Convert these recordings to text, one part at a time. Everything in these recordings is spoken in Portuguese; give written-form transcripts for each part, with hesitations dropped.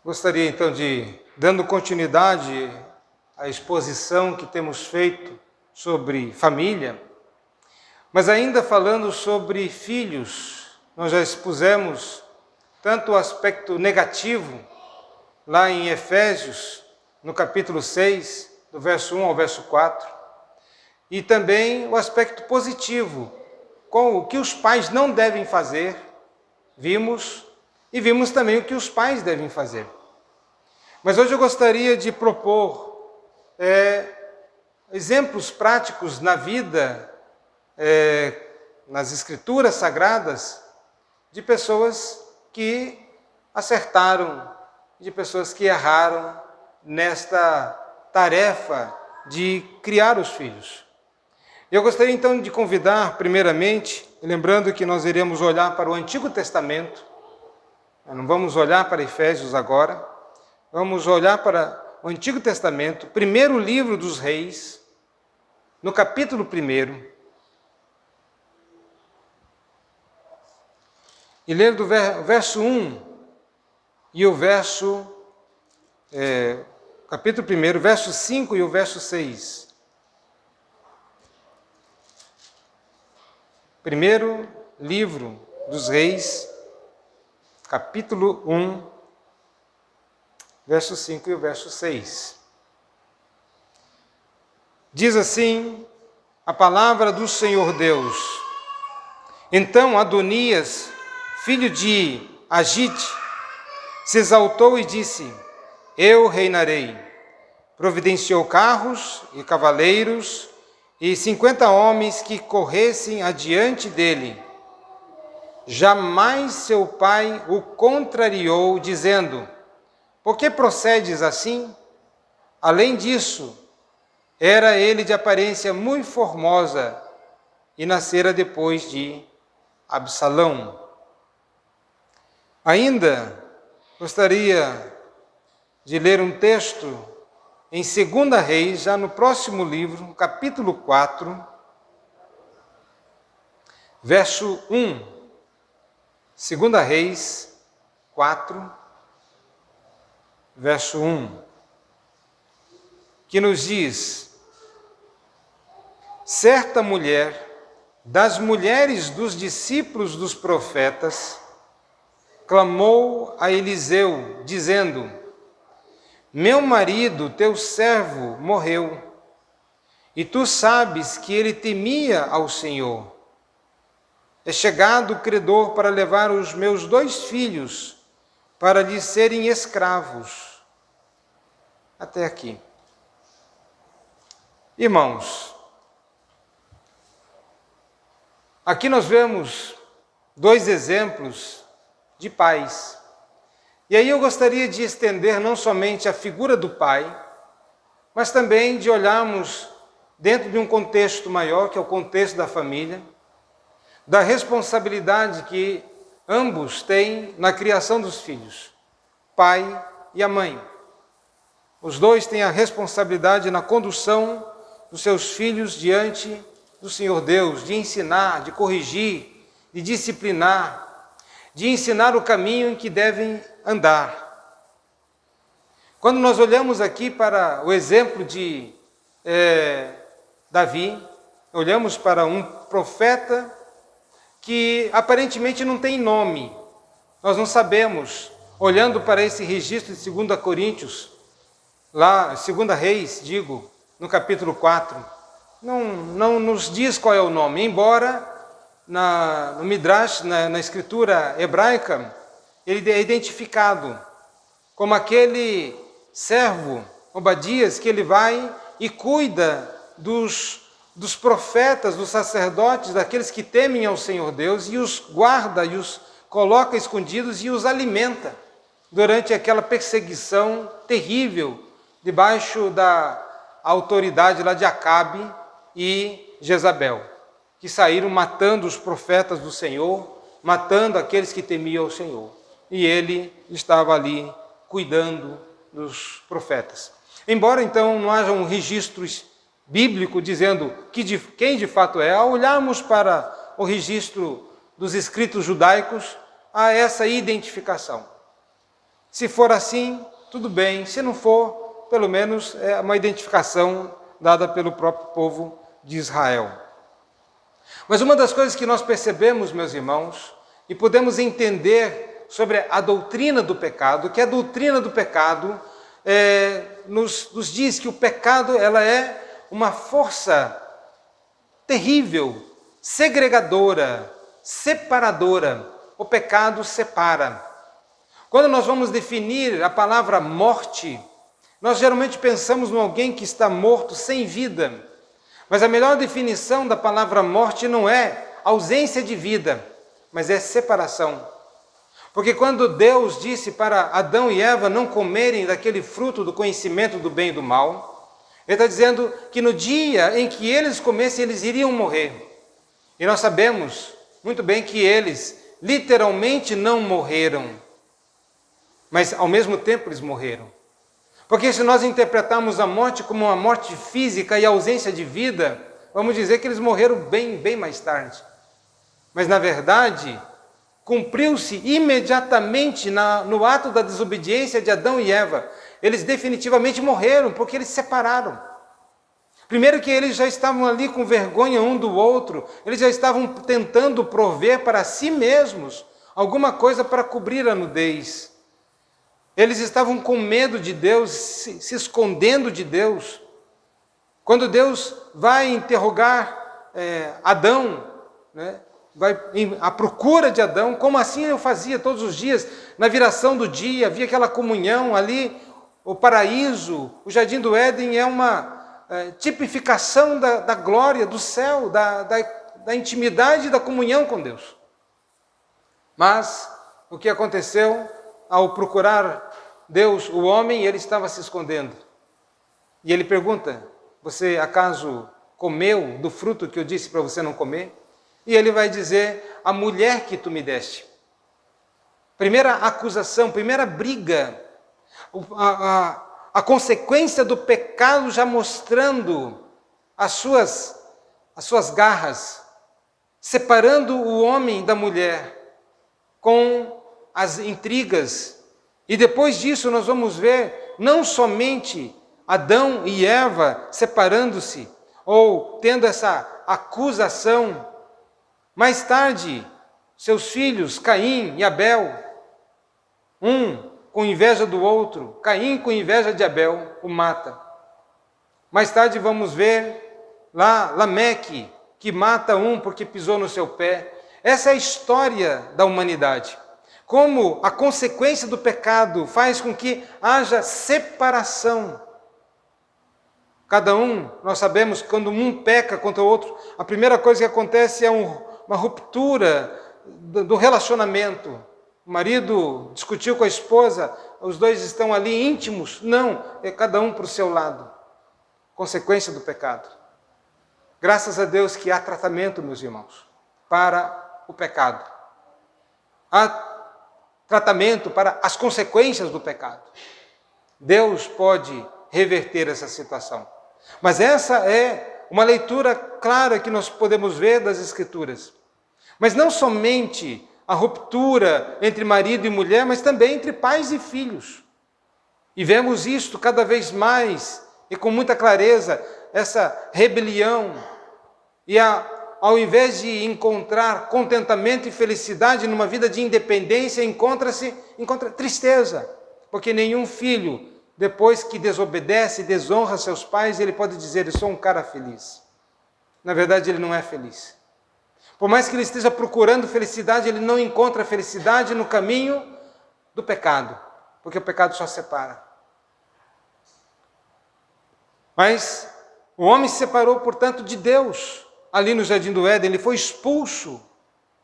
Gostaria então de, dando continuidade à exposição que temos feito sobre família, mas ainda falando sobre filhos, nós já expusemos tanto o aspecto negativo, lá em Efésios, no capítulo 6, do verso 1 ao verso 4, e também o aspecto positivo, com o que os pais não devem fazer, vimos também o que os pais devem fazer. Mas hoje eu gostaria de propor exemplos práticos na vida, nas Escrituras Sagradas, de pessoas que acertaram, de pessoas que erraram nesta tarefa de criar os filhos. Eu gostaria então de convidar, primeiramente, lembrando que nós iremos olhar para o Antigo Testamento, não vamos olhar para Efésios agora, vamos olhar para o Antigo Testamento, primeiro livro dos Reis, no capítulo 1, e ler do verso 1 e o verso, capítulo 1, verso 5 e o verso 6. Primeiro livro dos Reis, capítulo 1, verso 5 e o verso 6. Diz assim a palavra do Senhor Deus: Então Adonias, filho de Agite, se exaltou e disse: Eu reinarei. Providenciou carros e cavaleiros e 50 homens que corressem adiante dele. Jamais seu pai o contrariou, dizendo: Por que procedes assim? Além disso, era ele de aparência muito formosa e nascera depois de Absalão. Ainda gostaria de ler um texto em 2 Reis, já no próximo livro, capítulo 4, verso 1. 2 Reis 4, verso 1, que nos diz: Certa mulher, das mulheres dos discípulos dos profetas, clamou a Eliseu, dizendo: Meu marido, teu servo, morreu, e tu sabes que ele temia ao Senhor. É chegado o credor para levar os meus 2 filhos, para lhe serem escravos. Até aqui. Irmãos, aqui nós vemos 2 exemplos de pais. E aí eu gostaria de estender não somente a figura do pai, mas também de olharmos dentro de um contexto maior, que é o contexto da família, da responsabilidade que ambos têm na criação dos filhos, pai e a mãe. Os 2 têm a responsabilidade na condução dos seus filhos diante do Senhor Deus, de ensinar, de corrigir, de disciplinar, de ensinar o caminho em que devem andar. Quando nós olhamos aqui para o exemplo de Davi, olhamos para um profeta que aparentemente não tem nome. Nós não sabemos, olhando para esse registro de 2 Coríntios, lá, 2 Reis, no capítulo 4, não nos diz qual é o nome, embora no Midrash, na escritura hebraica, ele é identificado como aquele servo, Obadias, que ele vai e cuida dos profetas, dos sacerdotes, daqueles que temem ao Senhor Deus, e os guarda, e os coloca escondidos e os alimenta durante aquela perseguição terrível, debaixo da autoridade lá de Acabe e Jezabel, que saíram matando os profetas do Senhor, matando aqueles que temiam ao Senhor. E ele estava ali cuidando dos profetas. Embora então não haja um registro bíblico dizendo quem de fato é, ao olharmos para o registro dos escritos judaicos, há essa identificação. Se for assim, tudo bem. Se não for, pelo menos é uma identificação dada pelo próprio povo de Israel. Mas uma das coisas que nós percebemos, meus irmãos, e podemos entender sobre a doutrina do pecado, que a doutrina do pecado nos diz que o pecado ela é uma força terrível, segregadora, separadora. O pecado separa. Quando nós vamos definir a palavra morte, nós geralmente pensamos em alguém que está morto, sem vida. Mas a melhor definição da palavra morte não é ausência de vida, mas é separação. Porque quando Deus disse para Adão e Eva não comerem daquele fruto do conhecimento do bem e do mal, Ele está dizendo que no dia em que eles comessem, eles iriam morrer. E nós sabemos muito bem que eles literalmente não morreram, mas ao mesmo tempo eles morreram. Porque se nós interpretarmos a morte como uma morte física e ausência de vida, vamos dizer que eles morreram bem mais tarde. Mas na verdade, cumpriu-se imediatamente no ato da desobediência de Adão e Eva. Eles definitivamente morreram, porque eles se separaram. Primeiro que eles já estavam ali com vergonha um do outro, eles já estavam tentando prover para si mesmos alguma coisa para cobrir a nudez. Eles estavam com medo de Deus, se escondendo de Deus. Quando Deus vai interrogar Adão, né, vai à procura de Adão, como assim eu fazia todos os dias, na viração do dia, havia aquela comunhão ali, o paraíso, o jardim do Éden é uma tipificação da glória, do céu, da intimidade e da comunhão com Deus. Mas o que aconteceu? Ao procurar Deus, o homem, ele estava se escondendo. E ele pergunta, você acaso comeu do fruto que eu disse para você não comer? E ele vai dizer, a mulher que tu me deste. Primeira acusação, primeira briga, a consequência do pecado já mostrando as suas garras, separando o homem da mulher com as intrigas. E depois disso nós vamos ver não somente Adão e Eva separando-se ou tendo essa acusação, mais tarde seus filhos Caim e Abel, um com inveja do outro, Caim com inveja de Abel o mata. Mais tarde vamos ver lá Lameque, que mata um porque pisou no seu pé. Essa é a história da humanidade. Como a consequência do pecado faz com que haja separação. Cada um, nós sabemos que quando um peca contra o outro, a primeira coisa que acontece é uma ruptura do relacionamento. O marido discutiu com a esposa, os dois estão ali íntimos. Não, é cada um para o seu lado. Consequência do pecado. Graças a Deus que há tratamento, meus irmãos, para o pecado. Há tratamento para as consequências do pecado. Deus pode reverter essa situação. Mas essa é uma leitura clara que nós podemos ver das Escrituras. Mas não somente a ruptura entre marido e mulher, mas também entre pais e filhos. E vemos isto cada vez mais e com muita clareza, essa rebelião. E ao invés de encontrar contentamento e felicidade numa vida de independência, encontra tristeza. Porque nenhum filho, depois que desobedece e desonra seus pais, ele pode dizer, eu sou um cara feliz. Na verdade, ele não é feliz. Por mais que ele esteja procurando felicidade, ele não encontra felicidade no caminho do pecado, porque o pecado só separa. Mas o homem se separou, portanto, de Deus. Ali no Jardim do Éden, ele foi expulso.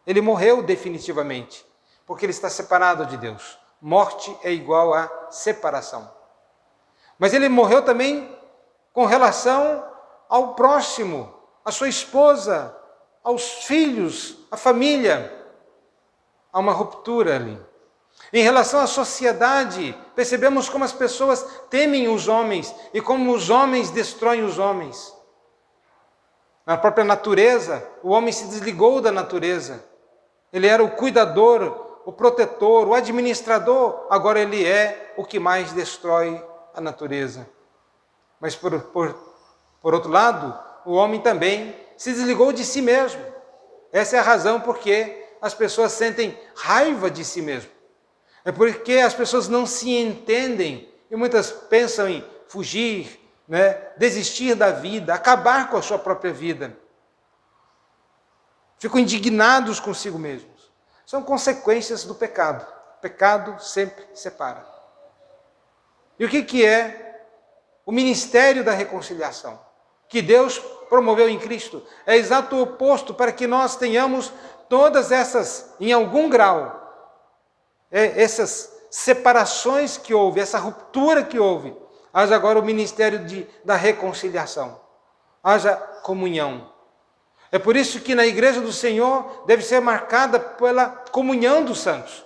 Ele morreu definitivamente, porque ele está separado de Deus. Morte é igual a separação. Mas ele morreu também com relação ao próximo, à sua esposa, aos filhos, à família. Há uma ruptura ali. Em relação à sociedade, percebemos como as pessoas temem os homens e como os homens destroem os homens. Na própria natureza, o homem se desligou da natureza. Ele era o cuidador, o protetor, o administrador, agora ele é o que mais destrói a natureza. Mas por outro lado, o homem também se desligou de si mesmo. Essa é a razão porque as pessoas sentem raiva de si mesmo. É porque as pessoas não se entendem e muitas pensam em fugir, desistir da vida, acabar com a sua própria vida. Ficam indignados consigo mesmos. São consequências do pecado. O pecado sempre separa. E o que é o ministério da reconciliação? Que Deus promoveu em Cristo. É exato o oposto para que nós tenhamos todas essas, em algum grau, essas separações que houve, essa ruptura que houve. Haja agora o ministério da reconciliação. Haja comunhão. É por isso que na igreja do Senhor deve ser marcada pela comunhão dos santos.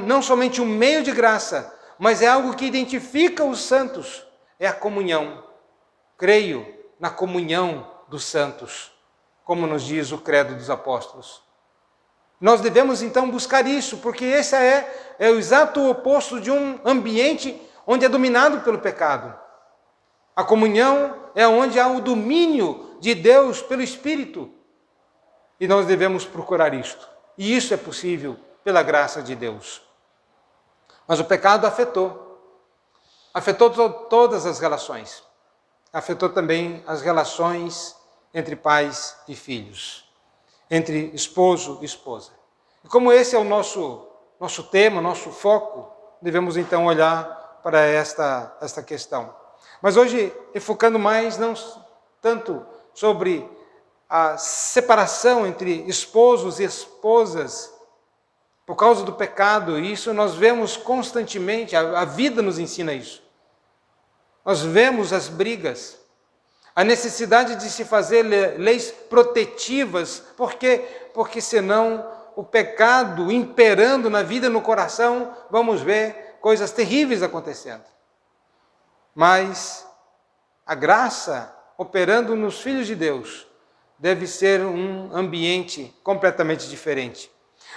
Não somente um meio de graça, mas é algo que identifica os santos. É a comunhão. Creio na comunhão dos santos, como nos diz o Credo dos Apóstolos. Nós devemos então buscar isso, porque esse é o exato oposto de um ambiente onde é dominado pelo pecado. A comunhão é onde há o domínio de Deus pelo Espírito. E nós devemos procurar isto. E isso é possível pela graça de Deus. Mas o pecado afetou todas as relações. Afetou também as relações entre pais e filhos, entre esposo e esposa. E como esse é o nosso tema, nosso foco, devemos então olhar para esta questão. Mas hoje, enfocando mais, não tanto sobre a separação entre esposos e esposas, por causa do pecado, e isso nós vemos constantemente, a vida nos ensina isso. Nós vemos as brigas, a necessidade de se fazer leis protetivas, porque senão o pecado imperando na vida e no coração, vamos ver coisas terríveis acontecendo. Mas a graça operando nos filhos de Deus deve ser um ambiente completamente diferente.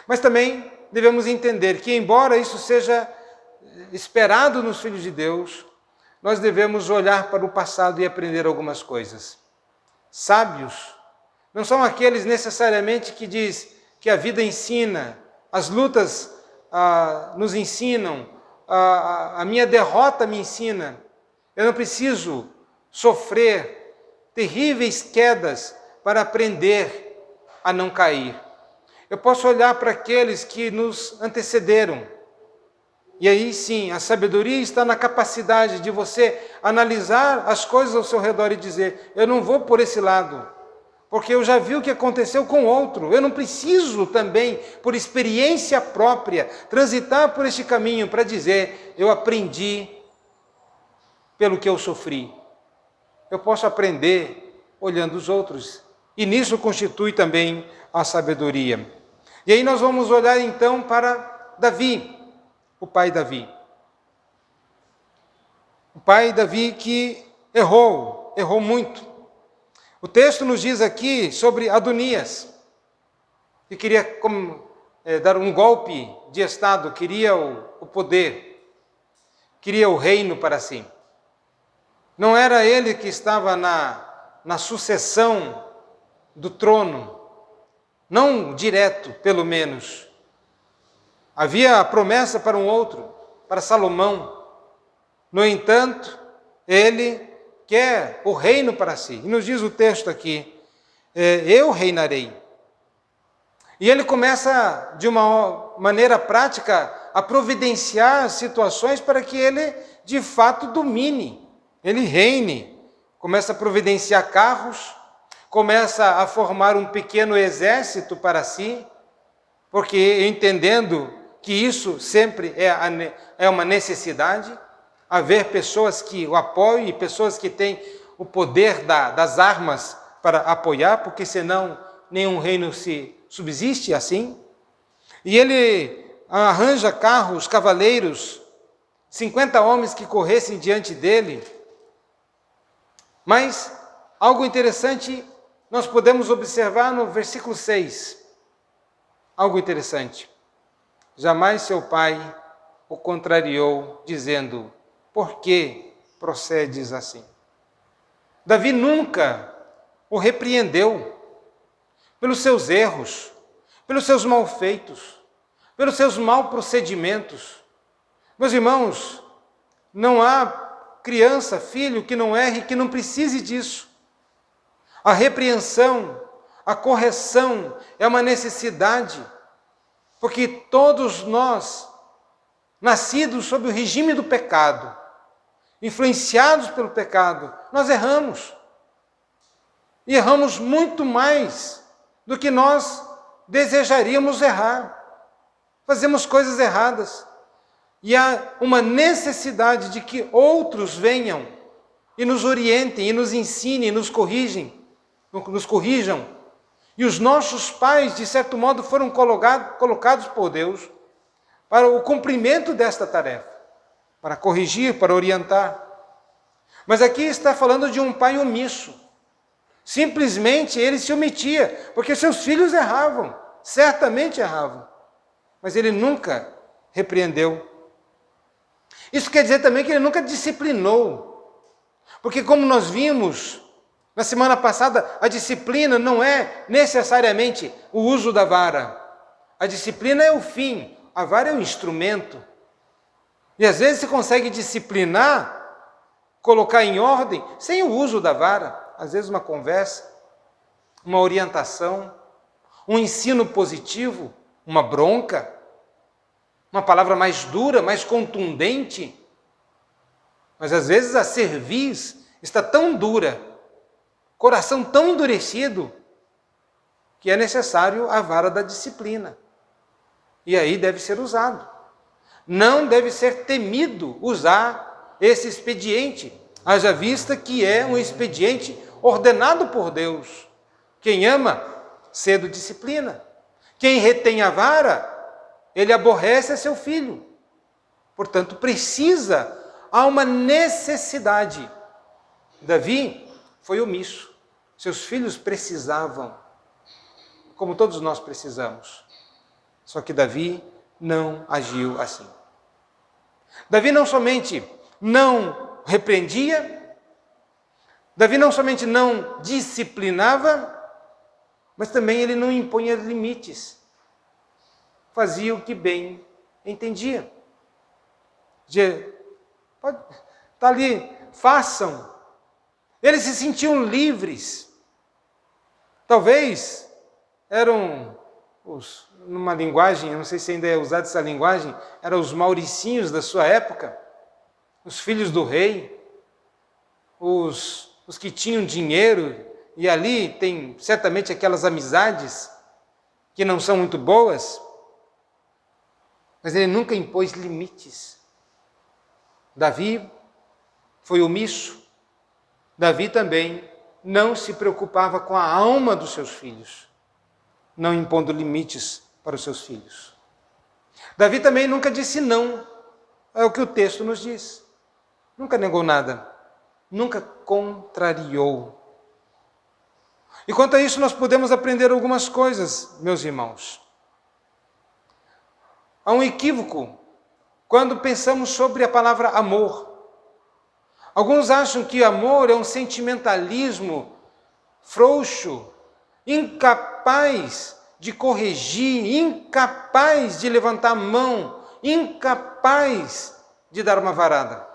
Mas também devemos entender que, embora isso seja esperado nos filhos de Deus, nós devemos olhar para o passado e aprender algumas coisas. Sábios não são aqueles necessariamente que diz que a vida ensina, as lutas nos ensinam, a minha derrota me ensina. Eu não preciso sofrer terríveis quedas para aprender a não cair. Eu posso olhar para aqueles que nos antecederam. E aí sim, a sabedoria está na capacidade de você analisar as coisas ao seu redor e dizer: eu não vou por esse lado, porque eu já vi o que aconteceu com outro. Eu não preciso também, por experiência própria, transitar por este caminho para dizer: eu aprendi pelo que eu sofri. Eu posso aprender olhando os outros. E nisso constitui também a sabedoria. E aí nós vamos olhar então para Davi, o pai Davi. O pai Davi que errou muito. O texto nos diz aqui sobre Adonias, que queria dar um golpe de estado, queria o poder, queria o reino para si. Não era ele que estava na sucessão do trono, não direto, pelo menos. Havia a promessa para um outro, para Salomão. No entanto, ele quer o reino para si. E nos diz o texto aqui: eu reinarei. E ele começa, de uma maneira prática, a providenciar situações para que ele, de fato, domine. Ele reine. Começa a providenciar carros, começa a formar um pequeno exército para si, porque entendendo que isso sempre é uma necessidade, haver pessoas que o apoiem e pessoas que têm o poder das armas para apoiar, porque senão nenhum reino se subsiste assim. E ele arranja carros, cavaleiros, 50 homens que corressem diante dele. Mas algo interessante nós podemos observar no versículo 6. Algo interessante. jamais seu pai o contrariou, dizendo: por que procedes assim? Davi nunca o repreendeu pelos seus erros, pelos seus malfeitos, pelos seus mal procedimentos. Meus irmãos, não há criança, filho que não erre, que não precise disso. A repreensão, a correção é uma necessidade, porque todos nós, nascidos sob o regime do pecado, influenciados pelo pecado, nós erramos. E erramos muito mais do que nós desejaríamos errar. Fazemos coisas erradas. E há uma necessidade de que outros venham e nos orientem, e nos ensinem, e nos corrijam. E os nossos pais, de certo modo, foram colocados por Deus para o cumprimento desta tarefa, para corrigir, para orientar. Mas aqui está falando de um pai omisso. Simplesmente ele se omitia, porque seus filhos erravam, certamente erravam, mas ele nunca repreendeu. Isso quer dizer também que ele nunca disciplinou, porque como nós vimos na semana passada, a disciplina não é necessariamente o uso da vara. A disciplina é o fim, a vara é o instrumento. E às vezes se consegue disciplinar, colocar em ordem, sem o uso da vara. Às vezes uma conversa, uma orientação, um ensino positivo, uma bronca, uma palavra mais dura, mais contundente. Mas às vezes a cerviz está tão dura, coração tão endurecido, que é necessário a vara da disciplina. E aí deve ser usado. Não deve ser temido usar esse expediente, haja vista que é um expediente ordenado por Deus. Quem ama, cedo disciplina. Quem retém a vara, ele aborrece a seu filho. Portanto, há uma necessidade. Davi foi omisso. Seus filhos precisavam, como todos nós precisamos. Só que Davi não agiu assim. Davi não somente não repreendia, Davi não somente não disciplinava, mas também ele não impunha limites. Fazia o que bem entendia. Está ali, façam. Eles se sentiam livres. Talvez eram numa linguagem, eu não sei se ainda é usada essa linguagem, eram os mauricinhos da sua época, os filhos do rei, os que tinham dinheiro, e ali tem certamente aquelas amizades que não são muito boas, mas ele nunca impôs limites. Davi foi omisso. Davi também não se preocupava com a alma dos seus filhos, não impondo limites para os seus filhos. Davi também nunca disse não, é o que o texto nos diz. Nunca negou nada, nunca contrariou. E quanto a isso nós podemos aprender algumas coisas, meus irmãos. Há um equívoco quando pensamos sobre a palavra amor. Alguns acham que amor é um sentimentalismo frouxo, incapaz de corrigir, incapaz de levantar a mão, incapaz de dar uma varada.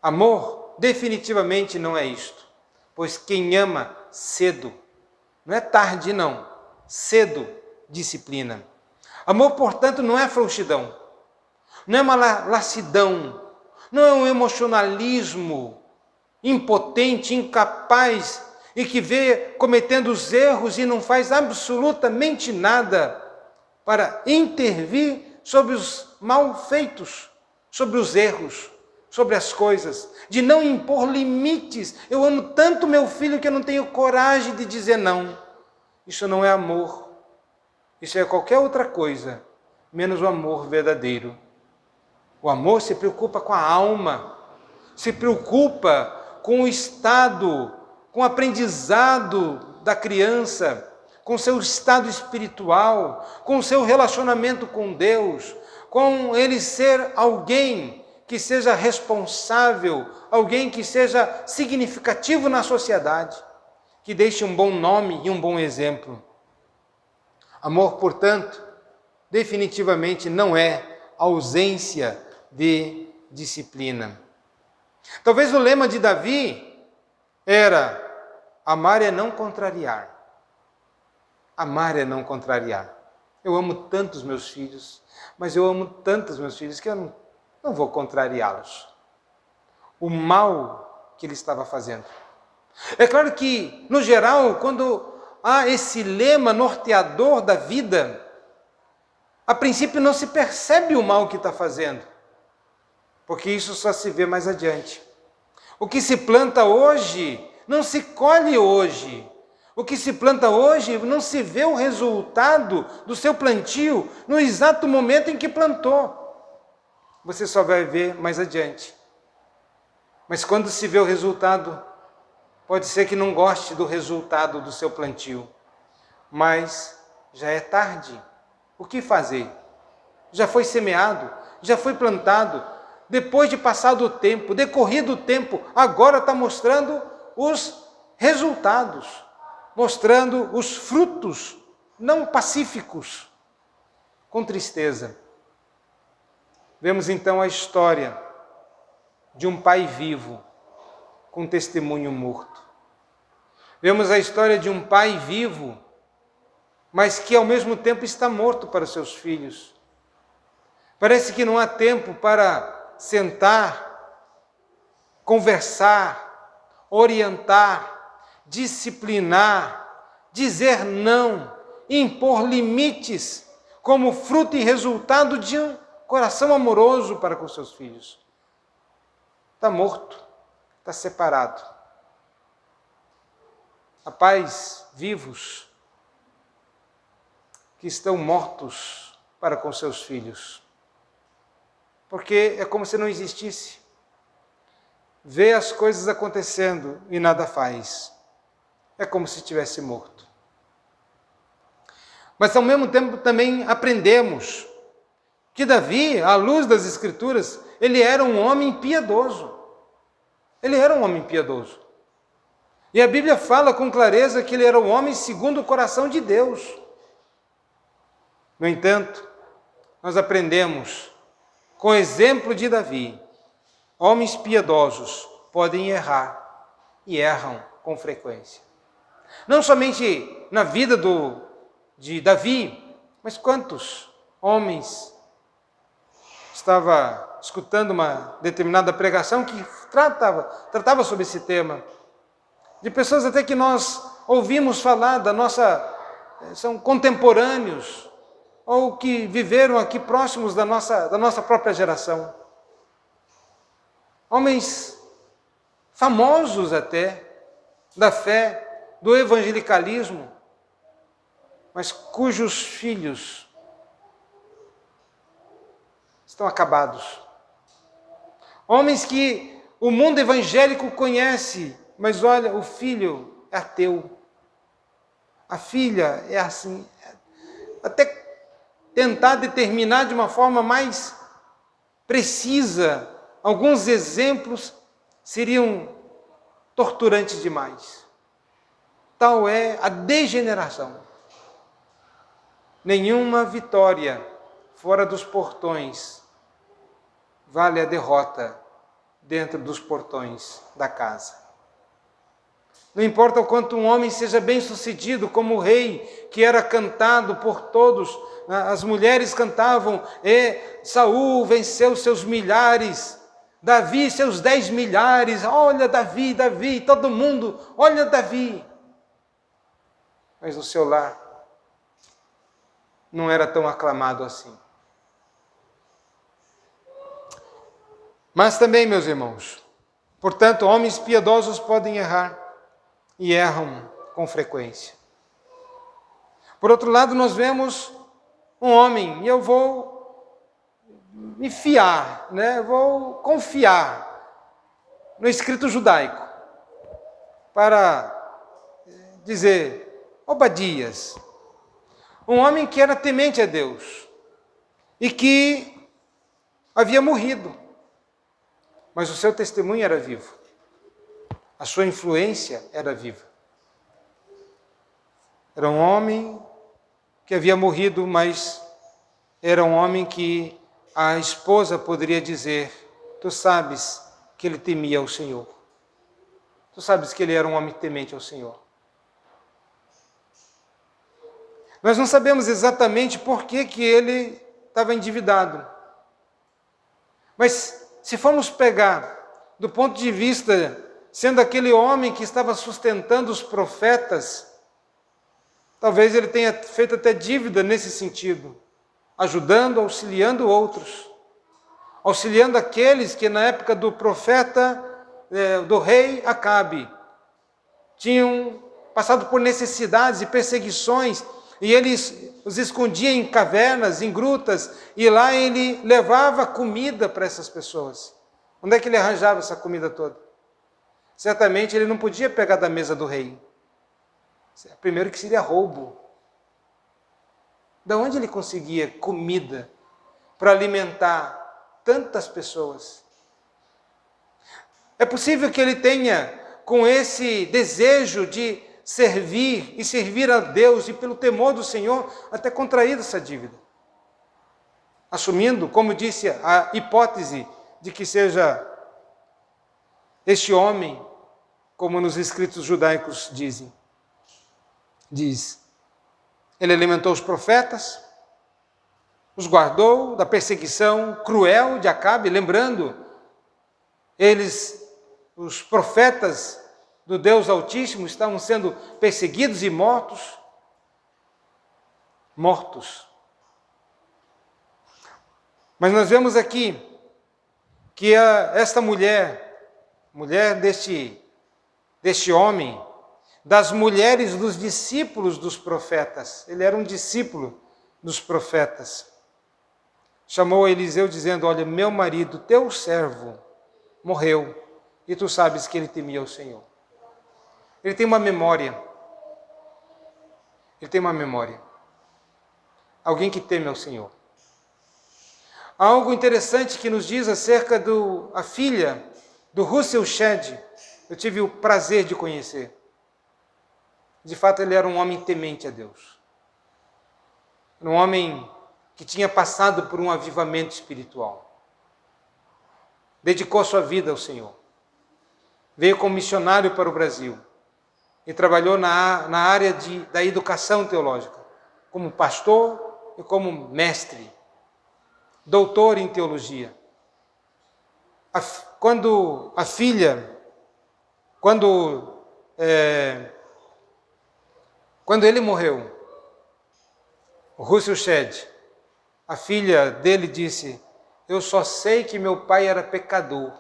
Amor definitivamente não é isto, pois quem ama cedo, não é tarde não, cedo disciplina. Amor, portanto, não é frouxidão, não é uma lassidão, não é um emocionalismo impotente, incapaz e que vê cometendo os erros e não faz absolutamente nada para intervir sobre os malfeitos, sobre os erros, sobre as coisas, de não impor limites. Eu amo tanto meu filho que eu não tenho coragem de dizer não. Isso não é amor. Isso é qualquer outra coisa, menos o amor verdadeiro. O amor se preocupa com a alma, se preocupa com o estado, com o aprendizado da criança, com seu estado espiritual, com seu relacionamento com Deus, com ele ser alguém que seja responsável, alguém que seja significativo na sociedade, que deixe um bom nome e um bom exemplo. Amor, portanto, definitivamente não é ausência de disciplina. Talvez o lema de Davi era: amar é não contrariar. Amar é não contrariar. Eu amo tanto os meus filhos, mas eu amo tanto os meus filhos que eu não vou contrariá-los. O mal que ele estava fazendo. É claro que, no geral, quando há esse lema norteador da vida, a princípio não se percebe o mal que está fazendo, porque isso só se vê mais adiante. O que se planta hoje, não se colhe hoje. O que se planta hoje, não se vê o resultado do seu plantio no exato momento em que plantou. Você só vai ver mais adiante. Mas quando se vê o resultado, pode ser que não goste do resultado do seu plantio. Mas já é tarde. O que fazer? Já foi semeado, já foi plantado. Depois de passado o tempo, decorrido o tempo, agora está mostrando os resultados, mostrando os frutos não pacíficos, com tristeza. Vemos então a história de um pai vivo com testemunho morto. Vemos a história de um pai vivo, mas que ao mesmo tempo está morto para os seus filhos. Parece que não há tempo para sentar, conversar, orientar, disciplinar, dizer não, impor limites como fruto e resultado de um coração amoroso para com seus filhos. Está morto, está separado. Há pais vivos que estão mortos para com seus filhos. Porque é como se não existisse. Vê as coisas acontecendo e nada faz. É como se estivesse morto. Mas ao mesmo tempo também aprendemos que Davi, à luz das Escrituras, ele era um homem piedoso. Ele era um homem piedoso. E a Bíblia fala com clareza que ele era um homem segundo o coração de Deus. No entanto, nós aprendemos com o exemplo de Davi, homens piedosos podem errar e erram com frequência. Não somente na vida de Davi, mas quantos homens. Estava escutando uma determinada pregação que tratava sobre esse tema, de pessoas até que nós ouvimos falar são contemporâneos, ou que viveram aqui próximos da nossa própria geração. Homens famosos até, da fé, do evangelicalismo, mas cujos filhos estão acabados. Homens que o mundo evangélico conhece, mas olha, o filho é ateu. A filha é assim. Até tentar determinar de uma forma mais precisa, alguns exemplos seriam torturantes demais. Tal é a degeneração. Nenhuma vitória fora dos portões vale a derrota dentro dos portões da casa. Não importa o quanto um homem seja bem-sucedido como o rei, que era cantado por todos, as mulheres cantavam, Saul venceu seus milhares, Davi seus 10 milhares, olha Davi, Davi, todo mundo, olha Davi. Mas no seu lar não era tão aclamado assim. Mas também, meus irmãos, portanto, homens piedosos podem errar e erram com frequência. Por outro lado, nós vemos um homem, e eu vou me fiar, vou confiar no escrito judaico, para dizer, Obadias, um homem que era temente a Deus e que havia morrido, mas o seu testemunho era vivo, a sua influência era viva. Era um homem que havia morrido, mas era um homem que a esposa poderia dizer: tu sabes que ele temia ao Senhor. Tu sabes que ele era um homem temente ao Senhor. Nós não sabemos exatamente por que ele estava endividado. Mas se formos pegar do ponto de vista, sendo aquele homem que estava sustentando os profetas, talvez ele tenha feito até dívida nesse sentido, ajudando, auxiliando outros, auxiliando aqueles que na época do profeta, do rei Acabe, tinham passado por necessidades e perseguições, e ele os escondia em cavernas, em grutas, e lá ele levava comida para essas pessoas. Onde é que ele arranjava essa comida toda? Certamente ele não podia pegar da mesa do rei. Primeiro que seria roubo. De onde ele conseguia comida para alimentar tantas pessoas? É possível que ele tenha, com esse desejo de servir e servir a Deus e pelo temor do Senhor, até contraído essa dívida. Assumindo, como disse, a hipótese de que seja este homem, como nos escritos judaicos dizem. Diz, ele alimentou os profetas, os guardou da perseguição cruel de Acabe, lembrando, eles, os profetas do Deus Altíssimo, estavam sendo perseguidos e mortos. Mas nós vemos aqui que esta mulher deste homem, das mulheres dos discípulos dos profetas, ele era um discípulo dos profetas, chamou a Eliseu dizendo: olha, meu marido, teu servo, morreu, e tu sabes que ele temia o Senhor. Ele tem uma memória. Alguém que teme ao Senhor. Há algo interessante que nos diz acerca a filha do Russell Shedd. Eu tive o prazer de conhecer. De fato, ele era um homem temente a Deus. Um homem que tinha passado por um avivamento espiritual. Dedicou sua vida ao Senhor. Veio como missionário para o Brasil. E trabalhou na área da educação teológica. Como pastor e como mestre. Doutor em teologia. Quando ele morreu, o Russell Shedd, a filha dele disse: eu só sei que meu pai era pecador,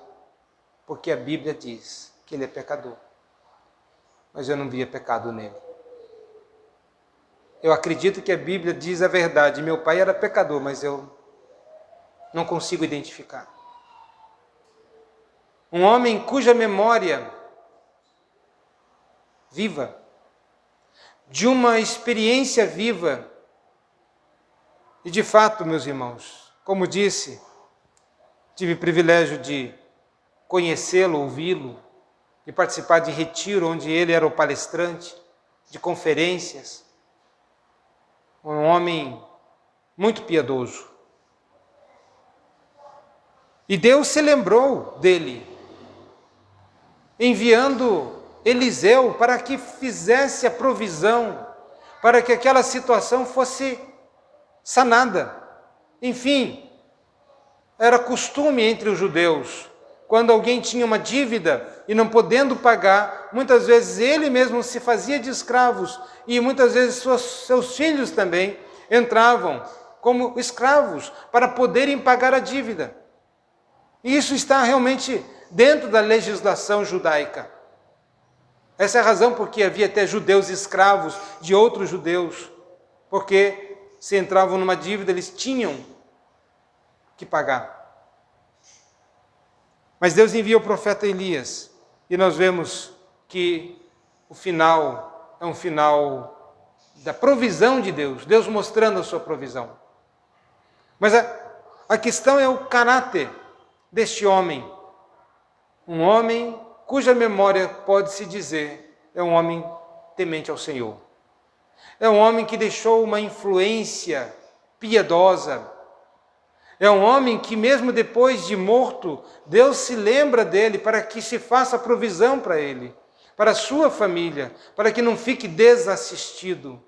porque a Bíblia diz que ele é pecador. Mas eu não via pecado nele. Eu acredito que a Bíblia diz a verdade. Meu pai era pecador, mas eu não consigo identificar. Um homem cuja memória viva, de uma experiência viva, e de fato, meus irmãos, como disse, tive o privilégio de conhecê-lo, ouvi-lo, de participar de retiro onde ele era o palestrante, de conferências, um homem muito piedoso. E Deus se lembrou dele, enviando Eliseu para que fizesse a provisão, para que aquela situação fosse sanada. Enfim, era costume entre os judeus, quando alguém tinha uma dívida e não podendo pagar, muitas vezes ele mesmo se fazia de escravos e muitas vezes seus filhos também entravam como escravos para poderem pagar a dívida. E isso está realmente dentro da legislação judaica. Essa é a razão porque havia até judeus escravos de outros judeus, porque se entravam numa dívida, eles tinham que pagar. Mas Deus envia o profeta Elias, e nós vemos que o final é um final da provisão de Deus, Deus mostrando a sua provisão. Mas a questão é o caráter deste homem. Um homem cuja memória pode-se dizer é um homem temente ao Senhor. É um homem que deixou uma influência piedosa. É um homem que mesmo depois de morto, Deus se lembra dele para que se faça provisão para ele, para a sua família, para que não fique desassistido.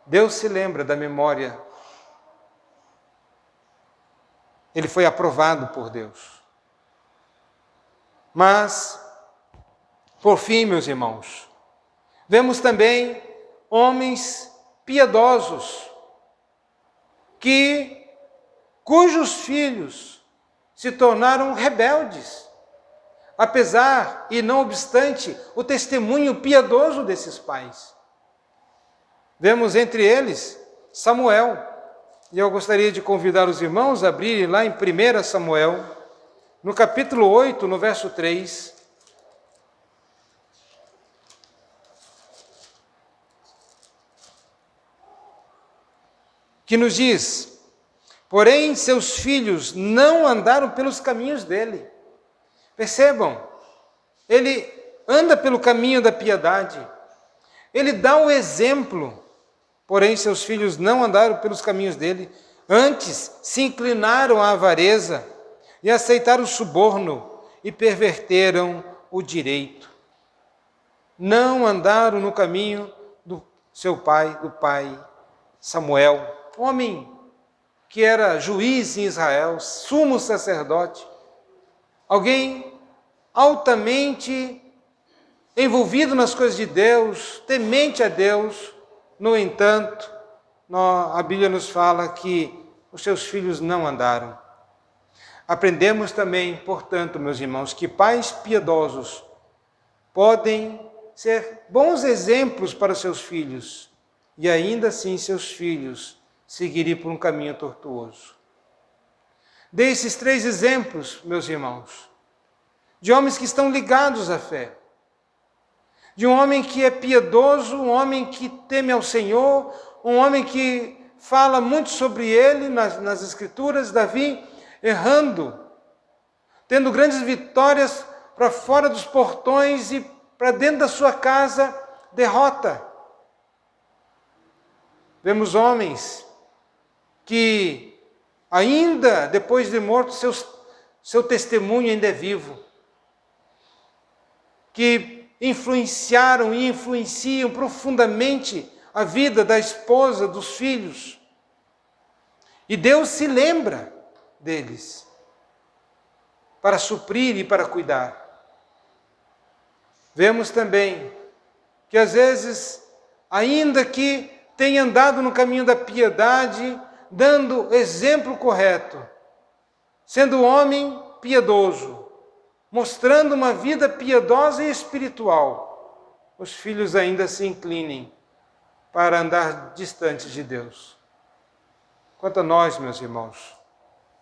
Deus se lembra da memória. Ele foi aprovado por Deus. Mas, por fim, meus irmãos, vemos também homens piedosos, cujos filhos se tornaram rebeldes, apesar e não obstante o testemunho piedoso desses pais. Vemos entre eles Samuel, e eu gostaria de convidar os irmãos a abrirem lá em 1 Samuel, no capítulo 8, no verso 3, que nos diz: porém seus filhos não andaram pelos caminhos dele. Percebam, ele anda pelo caminho da piedade, ele dá o exemplo, porém seus filhos não andaram pelos caminhos dele, antes se inclinaram à avareza e aceitaram o suborno e perverteram o direito. Não andaram no caminho do pai Samuel, homem que era juiz em Israel, sumo sacerdote, alguém altamente envolvido nas coisas de Deus, temente a Deus. No entanto, a Bíblia nos fala que os seus filhos não andaram. Aprendemos também, portanto, meus irmãos, que pais piedosos podem ser bons exemplos para os seus filhos e ainda assim seus filhos seguirem por um caminho tortuoso. Dei esses 3 exemplos, meus irmãos, de homens que estão ligados à fé, de um homem que é piedoso, um homem que teme ao Senhor, um homem que fala muito sobre ele nas Escrituras, Davi errando, tendo grandes vitórias para fora dos portões e para dentro da sua casa, derrota. Vemos homens que ainda depois de morto, seu testemunho ainda é vivo, que influenciaram e influenciam profundamente a vida da esposa, dos filhos. E Deus se lembra deles para suprir e para cuidar. Vemos também que às vezes, ainda que tenha andado no caminho da piedade, dando exemplo correto, sendo homem piedoso, mostrando uma vida piedosa e espiritual, os filhos ainda se inclinem para andar distantes de Deus. Quanto a nós, meus irmãos,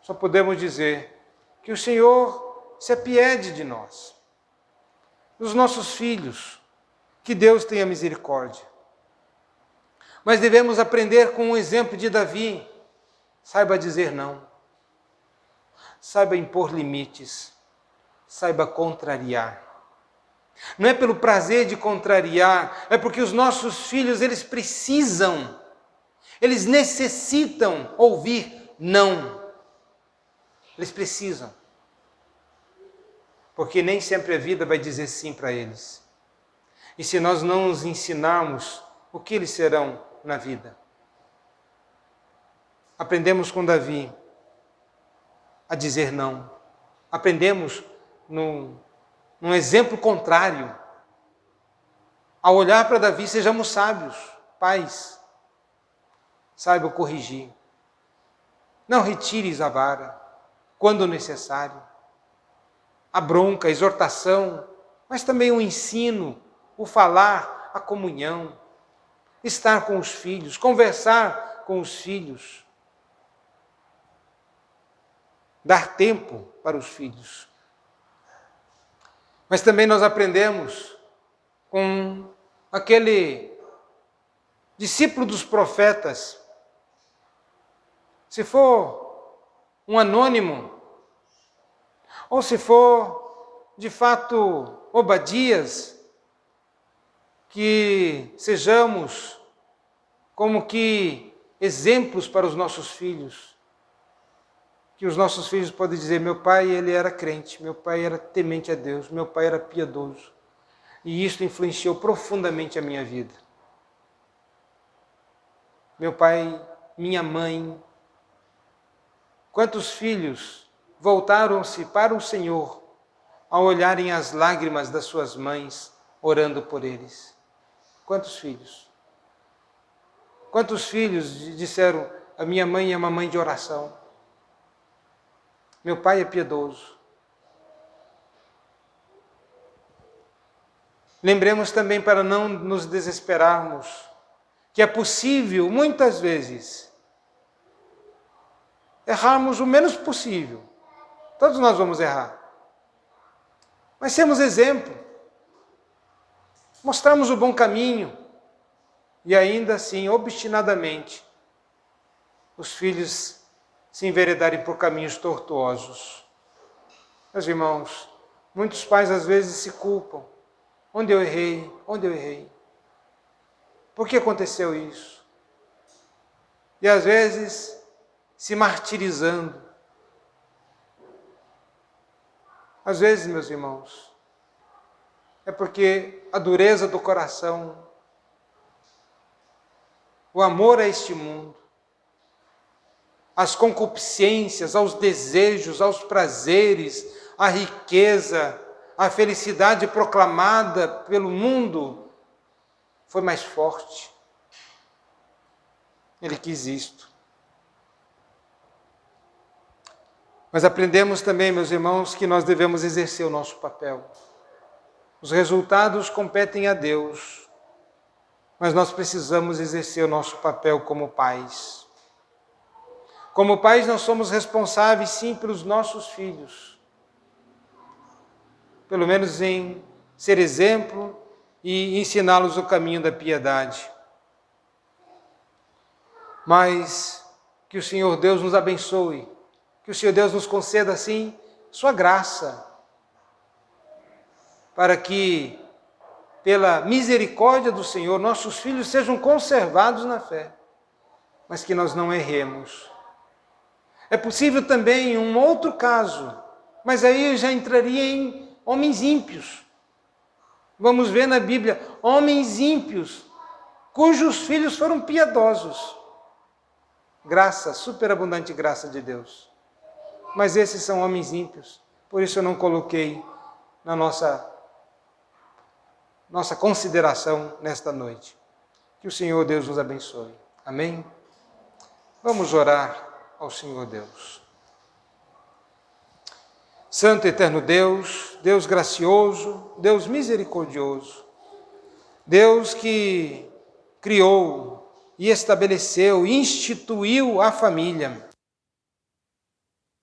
só podemos dizer que o Senhor se apiede de nós, dos nossos filhos, que Deus tenha misericórdia. Mas devemos aprender com o exemplo de Davi. Saiba dizer não, saiba impor limites, saiba contrariar. Não é pelo prazer de contrariar, é porque os nossos filhos, eles precisam, eles necessitam ouvir não. Eles precisam. Porque nem sempre a vida vai dizer sim para eles. E se nós não os ensinarmos, o que eles serão na vida? Aprendemos com Davi a dizer não. Aprendemos num exemplo contrário. Ao olhar para Davi, sejamos sábios, pais. Saiba corrigir. Não retires a vara quando necessário. A bronca, a exortação, mas também o ensino, o falar, a comunhão, estar com os filhos, conversar com os filhos, dar tempo para os filhos. Mas também nós aprendemos com aquele discípulo dos profetas, se for um anônimo, ou se for, de fato, Obadias, que sejamos como que exemplos para os nossos filhos, que os nossos filhos podem dizer: meu pai, ele era crente, meu pai era temente a Deus, meu pai era piedoso, e isso influenciou profundamente a minha vida. Meu pai, minha mãe, quantos filhos voltaram-se para o Senhor ao olharem as lágrimas das suas mães, orando por eles? Quantos filhos? Quantos filhos disseram: a minha mãe é uma mãe de oração, meu pai é piedoso? Lembremos também, para não nos desesperarmos, que é possível, muitas vezes, errarmos o menos possível. Todos nós vamos errar. Mas sermos exemplo, mostrarmos o bom caminho, e ainda assim, obstinadamente, os filhos se enveredarem por caminhos tortuosos. Meus irmãos, muitos pais às vezes se culpam. Onde eu errei? Onde eu errei? Por que aconteceu isso? E às vezes se martirizando. Às vezes, meus irmãos, é porque a dureza do coração, o amor a este mundo, as concupiscências, aos desejos, aos prazeres, a riqueza, a felicidade proclamada pelo mundo, foi mais forte. Ele quis isto. Mas aprendemos também, meus irmãos, que nós devemos exercer o nosso papel. Os resultados competem a Deus, mas nós precisamos exercer o nosso papel como pais. Como pais, nós somos responsáveis, sim, pelos nossos filhos. Pelo menos em ser exemplo e ensiná-los o caminho da piedade. Mas que o Senhor Deus nos abençoe, que o Senhor Deus nos conceda, assim, sua graça, para que, pela misericórdia do Senhor, nossos filhos sejam conservados na fé, mas que nós não erremos. É possível também um outro caso, mas aí eu já entraria em homens ímpios. Vamos ver na Bíblia, homens ímpios, cujos filhos foram piedosos. Graça, superabundante graça de Deus. Mas esses são homens ímpios, por isso eu não coloquei na nossa consideração nesta noite. Que o Senhor Deus nos abençoe. Amém? Vamos orar ao Senhor Deus. Santo e eterno Deus, Deus gracioso, Deus misericordioso, Deus que criou e estabeleceu, instituiu a família.